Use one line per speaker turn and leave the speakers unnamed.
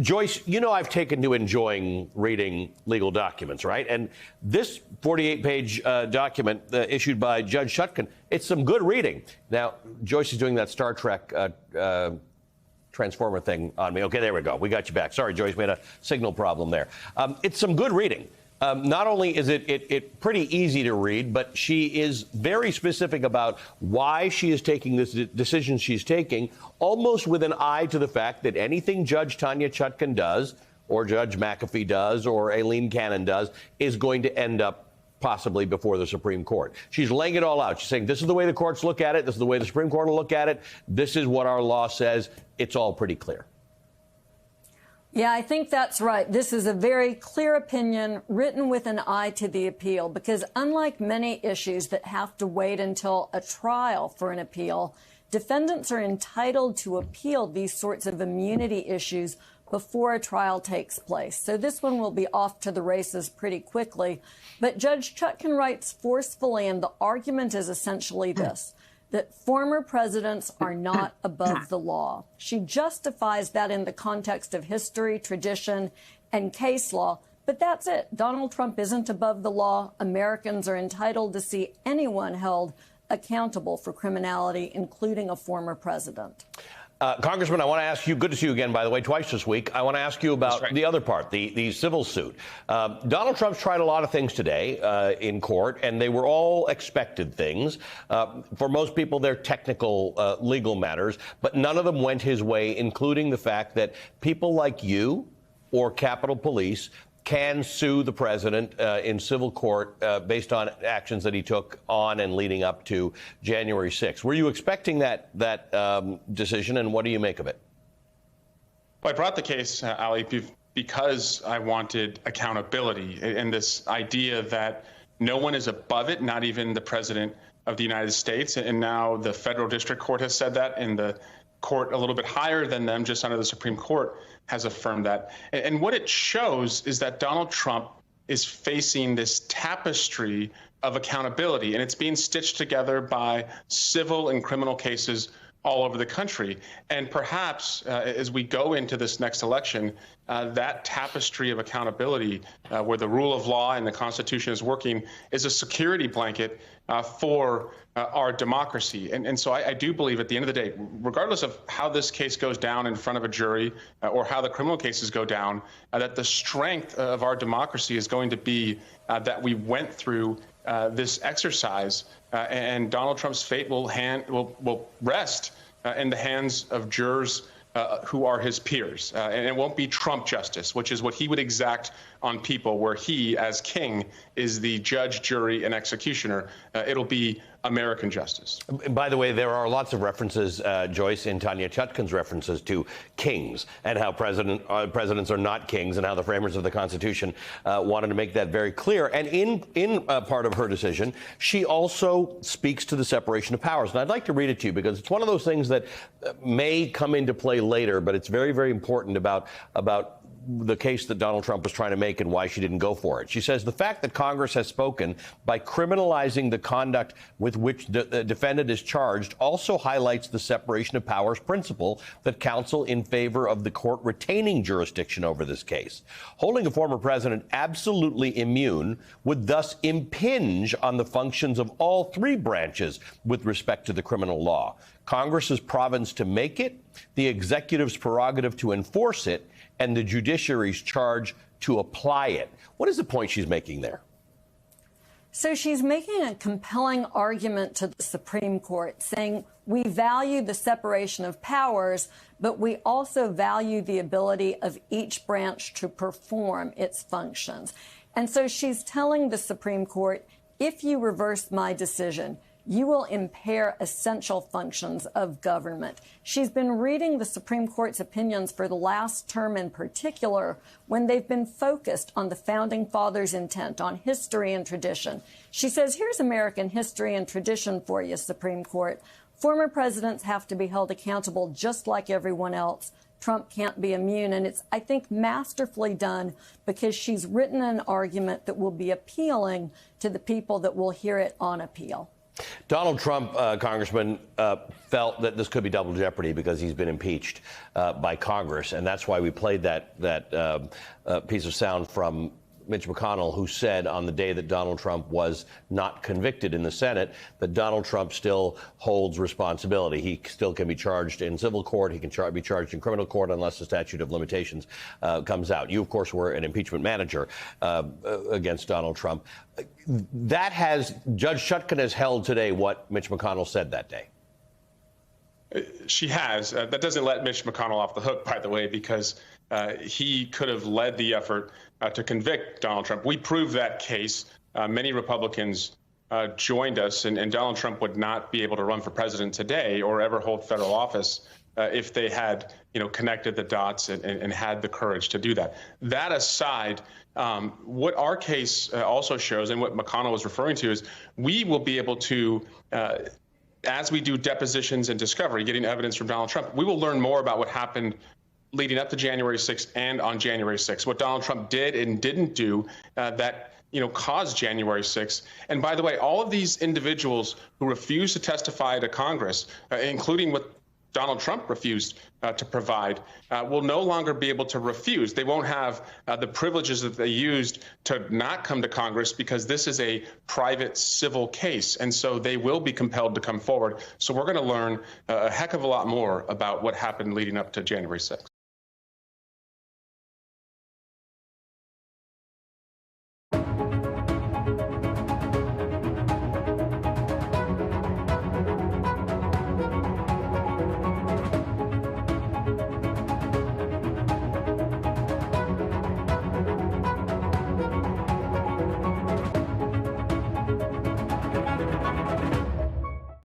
Joyce, you know I've taken to enjoying reading legal documents, right? And this 48-page document issued by Judge Chutkan, it's some good reading. Now, Joyce is doing that Star Trek Transformer thing on me. Okay, there we go. We got you back. Sorry, Joyce, we had a signal problem there. It's some good reading. Not only is it pretty easy to read, but she is very specific about why she is taking this decision she's taking, almost with an eye to the fact that anything Judge Tanya Chutkan does, or Judge McAfee does, or Aileen Cannon does, is going to end up possibly before the Supreme Court. She's laying it all out. She's saying, this is the way the courts look at it. This is the way the Supreme Court will look at it. This is what our law says. It's all pretty clear.
Yeah, I think that's right. This is a very clear opinion written with an eye to the appeal, because unlike many issues that have to wait until a trial for an appeal, defendants are entitled to appeal these sorts of immunity issues before a trial takes place. So this one will be off to the races pretty quickly. But Judge Chutkan writes forcefully, and the argument is essentially this: that former presidents are not above the law. She justifies that in the context of history, tradition, and case law. But that's it. Donald Trump isn't above the law. Americans are entitled to see anyone held accountable for criminality, including a former president.
Congressman, I want to ask you, good to see you again, by the way, twice this week. I want to ask you about the other part, the civil suit. Donald Trump's tried a lot of things today in court, and they were all expected things. For most people, they're technical legal matters, but none of them went his way, including the fact that people like you or Capitol Police can sue the president in civil court based on actions that he took on and leading up to January 6th. Were you expecting that decision, and what do you make of it?
Well, I brought the case, Ali, because I wanted accountability and this idea that no one is above it, not even the president of the United States. And now the federal district court has said that, and the court a little bit higher than them, just under the Supreme Court, has affirmed that. And what it shows is that Donald Trump is facing this tapestry of accountability, and it's being stitched together by civil and criminal cases all over the country. And perhaps as we go into this next election, that tapestry of accountability, where the rule of law and the Constitution is working, is a security blanket for our democracy. And so I do believe at the end of the day, regardless of how this case goes down in front of a jury or how the criminal cases go down, that the strength of our democracy is going to be that we went through this exercise, and Donald Trump's fate will rest in the hands of jurors who are his peers. And it won't be Trump justice, which is what he would exact on people, where he, as king, is the judge, jury, and executioner. It'll be American justice.
By the way, there are lots of references, Joyce, in Tanya Chutkan's references to kings and how presidents are not kings, and how the framers of the Constitution wanted to make that very clear. And in part of her decision, she also speaks to the separation of powers. And I'd like to read it to you, because it's one of those things that may come into play later, but it's very, very important about the case that Donald Trump was trying to make and why she didn't go for it. She says the fact that Congress has spoken by criminalizing the conduct with which the defendant is charged also highlights the separation of powers principle that counsel in favor of the court retaining jurisdiction over this case. Holding a former president absolutely immune would thus impinge on the functions of all three branches with respect to the criminal law. Congress's province to make it, the executive's prerogative to enforce it, and the judiciary's charge to apply it. What is the point she's making there?
So she's making a compelling argument to the Supreme Court, saying we value the separation of powers, but we also value the ability of each branch to perform its functions. And so she's telling the Supreme Court, if you reverse my decision, you will impair essential functions of government. She's been reading the Supreme Court's opinions for the last term in particular, when they've been focused on the Founding Fathers' intent, on history and tradition. She says, here's American history and tradition for you, Supreme Court. Former presidents have to be held accountable just like everyone else. Trump can't be immune. And it's, I think, masterfully done, because she's written an argument that will be appealing to the people that will hear it on appeal.
Donald Trump, Congressman, felt that this could be double jeopardy because he's been impeached by Congress, and that's why we played that piece of sound from Mitch McConnell, who said on the day that Donald Trump was not convicted in the Senate that Donald Trump still holds responsibility. He still can be charged in civil court. He can be charged in criminal court unless the statute of limitations comes out. You, of course, were an impeachment manager against Donald Trump. Judge Chutkan has held today what Mitch McConnell said that day.
She has. That doesn't let Mitch McConnell off the hook, by the way, because he could have led the effort to convict Donald Trump. We proved that case. Many Republicans joined us, and Donald Trump would not be able to run for president today or ever hold federal office if they had, connected the dots and had the courage to do that. That aside, what our case also shows, and what McConnell was referring to, is we will be able to as we do depositions and discovery, getting evidence from Donald Trump, we will learn more about what happened leading up to January 6th and on January 6th, what Donald Trump did and didn't do that caused January 6th. And by the way, all of these individuals who refuse to testify to Congress, including what Donald Trump refused to provide, will no longer be able to refuse. They won't have the privileges that they used to not come to Congress because this is a private civil case. And so they will be compelled to come forward. So we're going to learn a heck of a lot more about what happened leading up to January 6th.